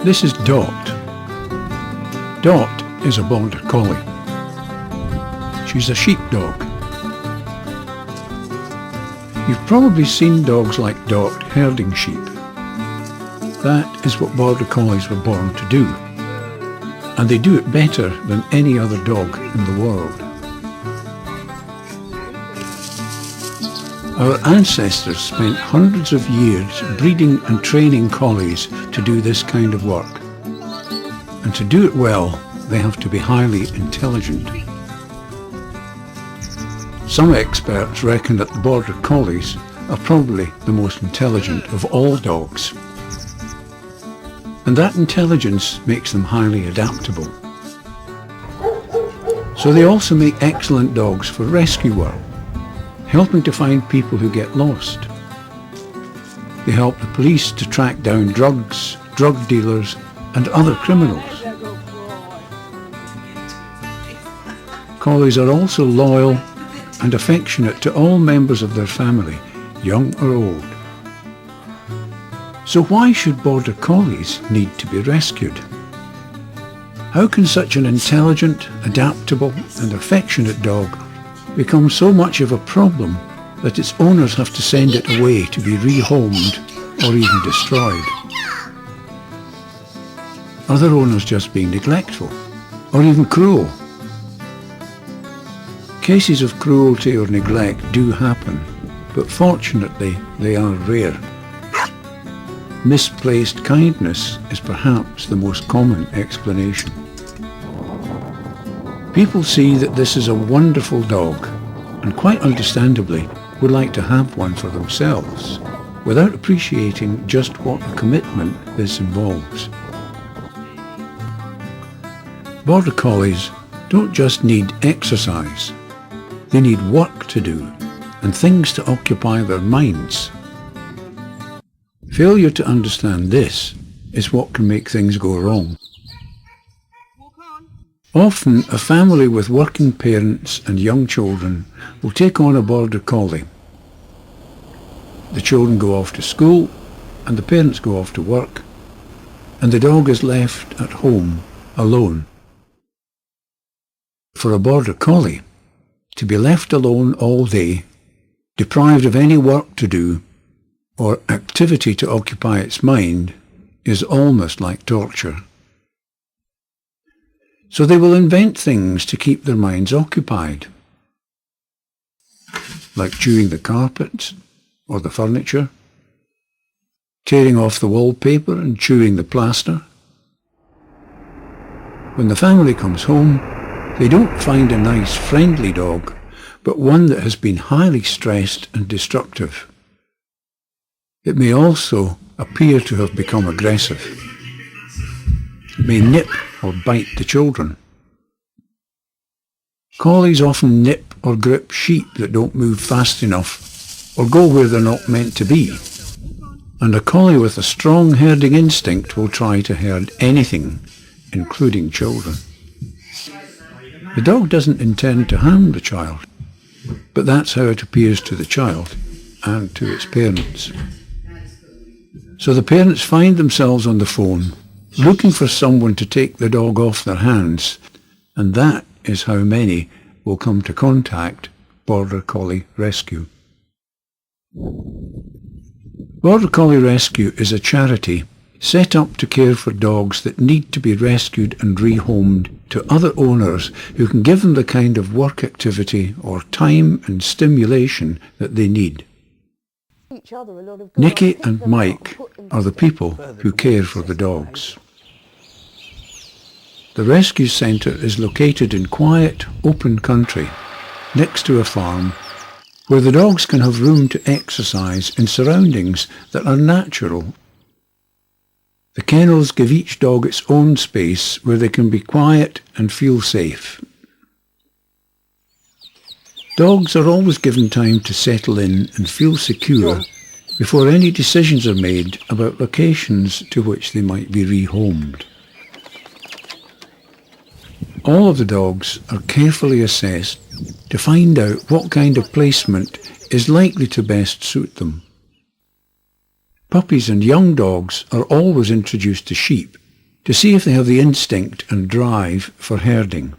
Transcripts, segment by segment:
This is Dot. Dot is a Border Collie. She's a sheepdog. You've probably seen dogs like Dot herding sheep. That is what Border Collies were born to do. And they do it better than any other dog in the world. Our ancestors spent hundreds of years breeding and training collies to do this kind of work. And to do it well, they have to be highly intelligent. Some experts reckon that the Border Collies are probably the most intelligent of all dogs. And that intelligence makes them highly adaptable. So they also make excellent dogs for rescue work, helping to find people who get lost. They help the police to track down drugs, drug dealers and other criminals. Collies are also loyal and affectionate to all members of their family, young or old. So why should Border Collies need to be rescued? How can such an intelligent, adaptable and affectionate dog become so much of a problem that its owners have to send it away to be rehomed or even destroyed? Are their owners just being neglectful or even cruel? Cases of cruelty or neglect do happen, but fortunately they are rare. Misplaced kindness is perhaps the most common explanation. People see that this is a wonderful dog and quite understandably would like to have one for themselves without appreciating just what a commitment this involves. Border Collies don't just need exercise, they need work to do and things to occupy their minds. Failure to understand this is what can make things go wrong. Often a family with working parents and young children will take on a Border Collie. The children go off to school and the parents go off to work and the dog is left at home alone. For a Border Collie, to be left alone all day, deprived of any work to do or activity to occupy its mind, is almost like torture. So they will invent things to keep their minds occupied, like chewing the carpet or the furniture, tearing off the wallpaper and chewing the plaster. When the family comes home, they don't find a nice, friendly dog, but one that has been highly stressed and destructive. It may also appear to have become aggressive. It may nip or bite the children. Collies often nip or grip sheep that don't move fast enough or go where they're not meant to be. And a collie with a strong herding instinct will try to herd anything, including children. The dog doesn't intend to harm the child, but that's how it appears to the child and to its parents. So the parents find themselves on the phone looking for someone to take the dog off their hands, and that is how many will come to contact Border Collie Rescue. Border Collie Rescue is a charity set up to care for dogs that need to be rescued and rehomed to other owners who can give them the kind of work activity or time and stimulation that they need. Nikki and Mike are the people who care for the dogs. The rescue centre is located in quiet, open country, next to a farm, where the dogs can have room to exercise in surroundings that are natural. The kennels give each dog its own space where they can be quiet and feel safe. Dogs are always given time to settle in and feel secure before any decisions are made about locations to which they might be rehomed. All of the dogs are carefully assessed to find out what kind of placement is likely to best suit them. Puppies and young dogs are always introduced to sheep to see if they have the instinct and drive for herding.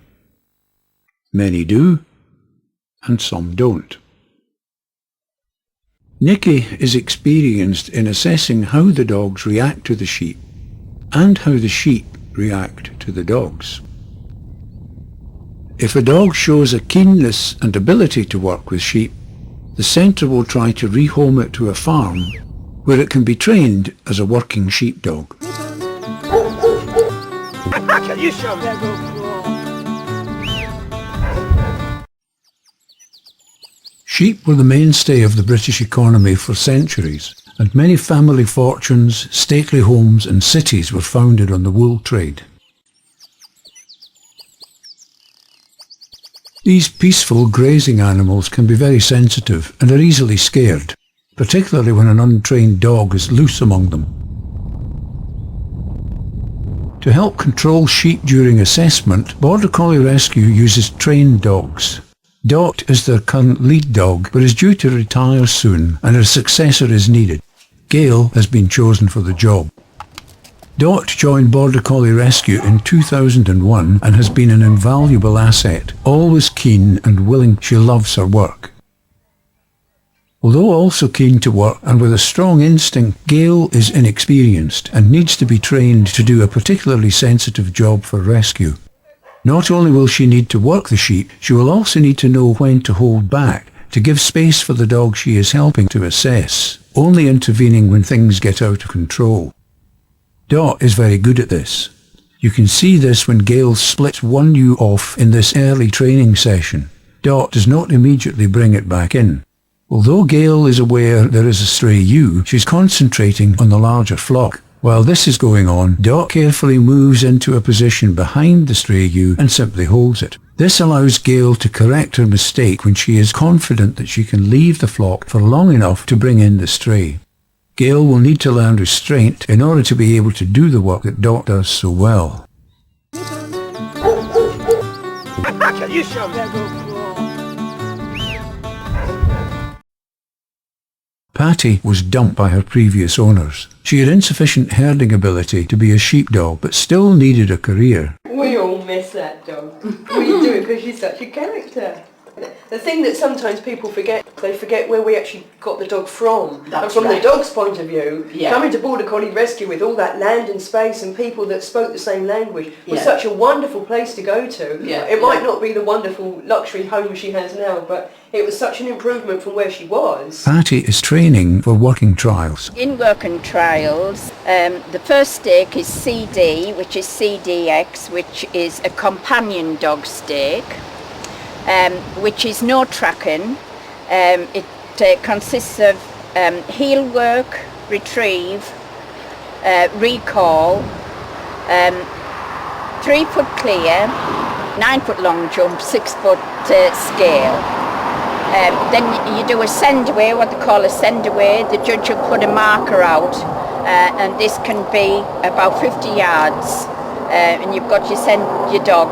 Many do, and some don't. Nikki is experienced in assessing how the dogs react to the sheep and how the sheep react to the dogs. If a dog shows a keenness and ability to work with sheep, the centre will try to rehome it to a farm where it can be trained as a working sheepdog. Sheep were the mainstay of the British economy for centuries, and many family fortunes, stately homes and cities were founded on the wool trade. These peaceful grazing animals can be very sensitive and are easily scared, particularly when an untrained dog is loose among them. To help control sheep during assessment, Border Collie Rescue uses trained dogs. Dot is their current lead dog, but is due to retire soon, and a successor is needed. Gail has been chosen for the job. Dot joined Border Collie Rescue in 2001 and has been an invaluable asset, always keen and willing. She loves her work. Although also keen to work and with a strong instinct, Gail is inexperienced and needs to be trained to do a particularly sensitive job for rescue. Not only will she need to work the sheep, she will also need to know when to hold back, to give space for the dog she is helping to assess, only intervening when things get out of control. Dot is very good at this. You can see this when Gail splits one ewe off in this early training session. Dot does not immediately bring it back in. Although Gail is aware there is a stray ewe, she's concentrating on the larger flock. While this is going on, Dot carefully moves into a position behind the stray ewe and simply holds it. This allows Gail to correct her mistake when she is confident that she can leave the flock for long enough to bring in the stray. Gail will need to learn restraint in order to be able to do the work that Dot does so well. Patti was dumped by her previous owners. She had insufficient herding ability to be a sheepdog, but still needed a career. We all miss that dog. We do, because she's such a character. The thing that sometimes people forget, they forget where we actually got the dog from. And from the dog's point of view, coming to Border Collie Rescue with all that land and space and people that spoke the same language was such a wonderful place to go to. It might not be the wonderful luxury home she has now, but it was such an improvement from where she was. Patti is training for working trials. In working trials, the first stake is CD, which is CDX, which is a companion dog stake. Which is no tracking. It consists of heel work, retrieve, recall, 3 foot clear, 9 foot long jump, 6 foot scale. Then you do a send away, what they call a send away. The judge will put a marker out, and this can be about 50 yards, and you've got your dog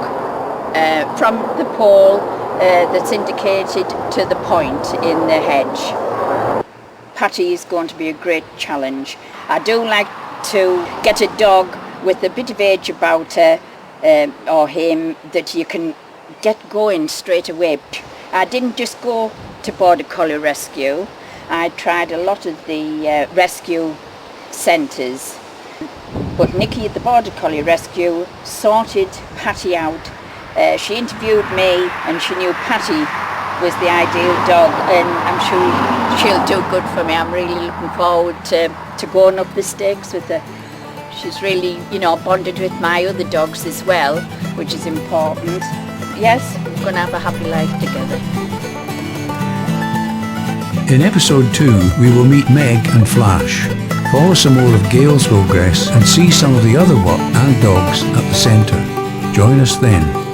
from the pole that's indicated to the point in the hedge. Patti is going to be a great challenge. I do like to get a dog with a bit of age about her or him that you can get going straight away. I didn't just go to Border Collie Rescue. I tried a lot of the rescue centres. But Nikki at the Border Collie Rescue sorted Patti out. She interviewed me and she knew Patti was the ideal dog, and I'm sure she'll do good for me. I'm really looking forward to going up the stakes with her. She's really, bonded with my other dogs as well, which is important. Yes, we're going to have a happy life together. In episode 2, we will meet Meg and Flash, follow some more of Gail's progress and see some of the other work and dogs at the centre. Join us then.